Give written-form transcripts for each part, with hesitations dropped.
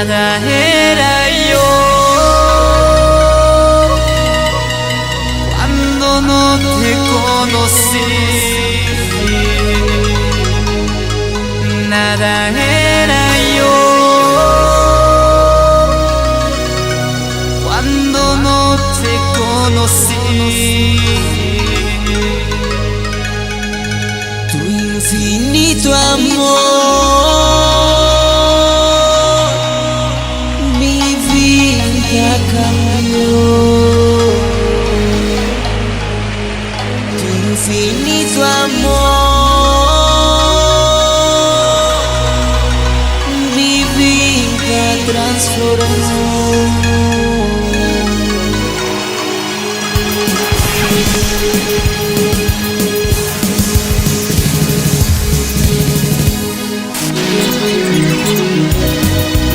Nada era yo cuando no te conocí. Nada era yo cuando no te conocí. Tu infinito amor mi vida cambió. Tu infinito amor mi vida transformó.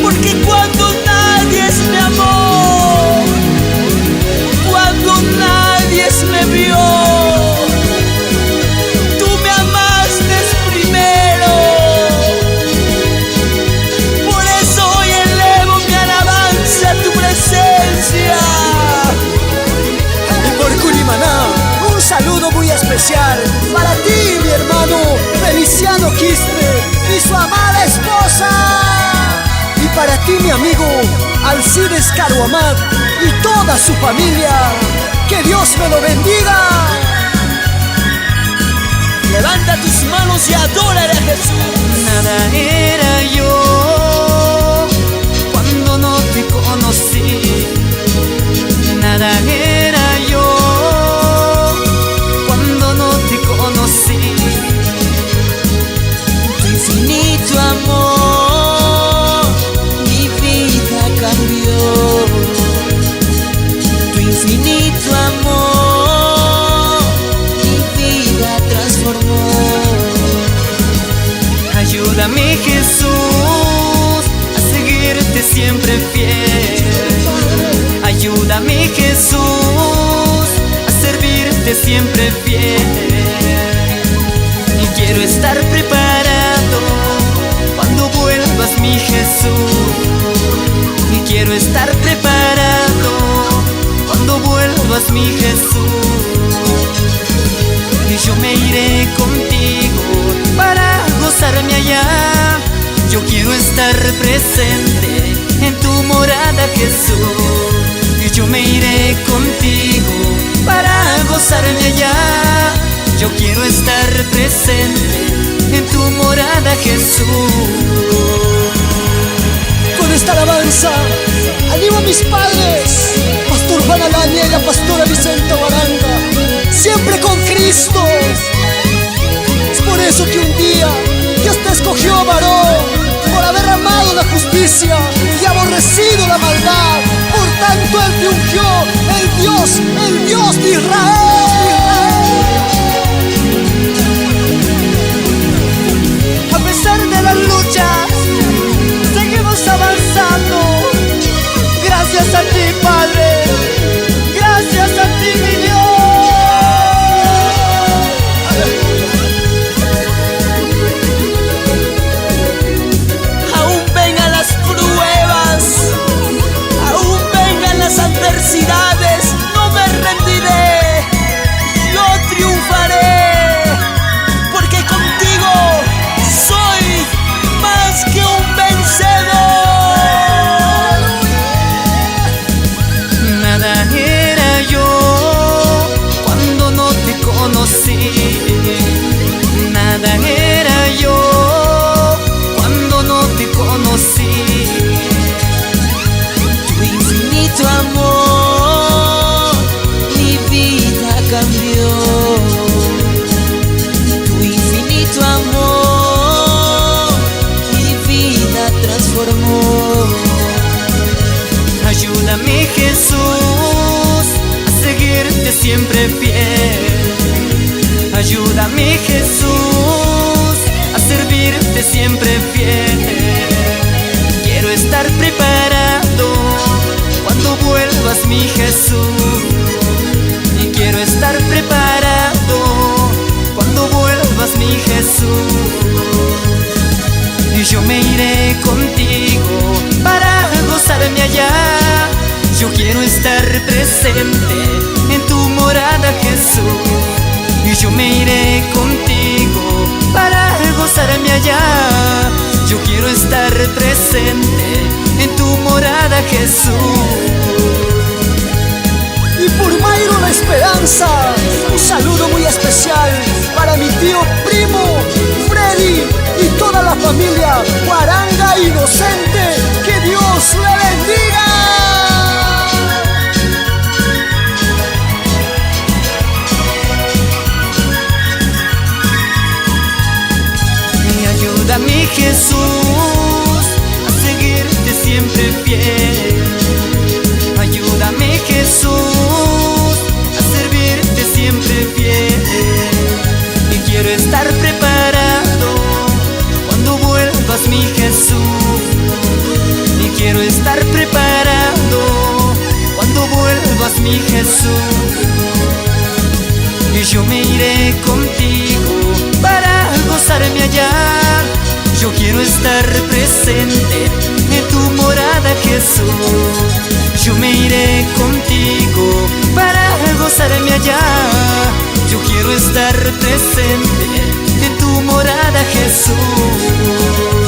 Porque cuando nadie me amó, cuando nadie me vio, tú me amaste primero. Por eso hoy elevo mi alabanza a tu presencia. Y por Curimaná, un saludo muy especial para ti, mi hermano Feliciano Quispe y su amada esposa. Y para ti, mi amigo Alcides Caruamat y toda su familia. ¡Que Dios me lo bendiga! Levanta tus manos y adórale a Jesús. Nada era yo cuando no te conocí. Nada era yo cuando no te conocí. Tu infinito amor mi vida cambió. Tu infinito amor mi vida transformó. Ayúdame, Jesús, a seguirte siempre fiel. Ayúdame, Jesús, a servirte siempre fiel. Y quiero estar preparado cuando vuelvas, mi Jesús. Y quiero estar preparado cuando vuelvas, mi Jesús. Y yo me iré contigo para gozarme allá. Yo quiero estar presente en tu morada, Jesús. Y yo me iré contigo para gozarme allá. Yo quiero estar presente en tu morada, Jesús. Con esta alabanza animo a mis padres, Pastor Juan Alaña y la pastora Vicenta Baranga, siempre con Cristo. Es por eso que un día Dios te escogió, varón, por haber amado la justicia y aborrecido la maldad. Por tanto Él te ungió, el Dios de Israel. A pesar de las luchas, seguimos avanzando. Gracias a ti, Padre. Gracias a ti, mi Dios. Aún vengan las pruebas, aún vengan las adversidades, no me rendiré. Yo triunfaré, porque contigo soy más que un vencedor. Nada era yo cuando no te conocí. Nada era yo cuando no te conocí. Tu infinito amor mi vida cambió. Tu infinito amor mi vida transformó. Ayúdame, Jesús, a seguirte siempre fiel. Ayúdame, Jesús, a servirte siempre fiel. Quiero estar preparado cuando vuelvas, mi Jesús. Y quiero estar preparado cuando vuelvas, mi Jesús. Y yo me iré contigo para Yo quiero estar presente en tu morada, Jesús. Y yo me iré contigo para gozarme allá. Yo quiero estar presente en tu morada, Jesús. Y por Mayro La Esperanza, un saludo muy especial para mi tío primo Freddy y toda la familia Guaranga Inocente. ¡Que Dios le bendiga! Y ayúdame, Jesús, a seguirte siempre fiel. Ayúdame, Jesús, a servirte siempre fiel. Y quiero estar preparado cuando vuelvas, mi Jesús. Y quiero estar preparado cuando vuelvas, mi Jesús. Y yo me iré contigo para gozarme allá. Yo quiero estar presente en tu morada, Jesús. Yo me iré contigo para gozarme allá. Yo quiero estar presente en tu morada, Jesús.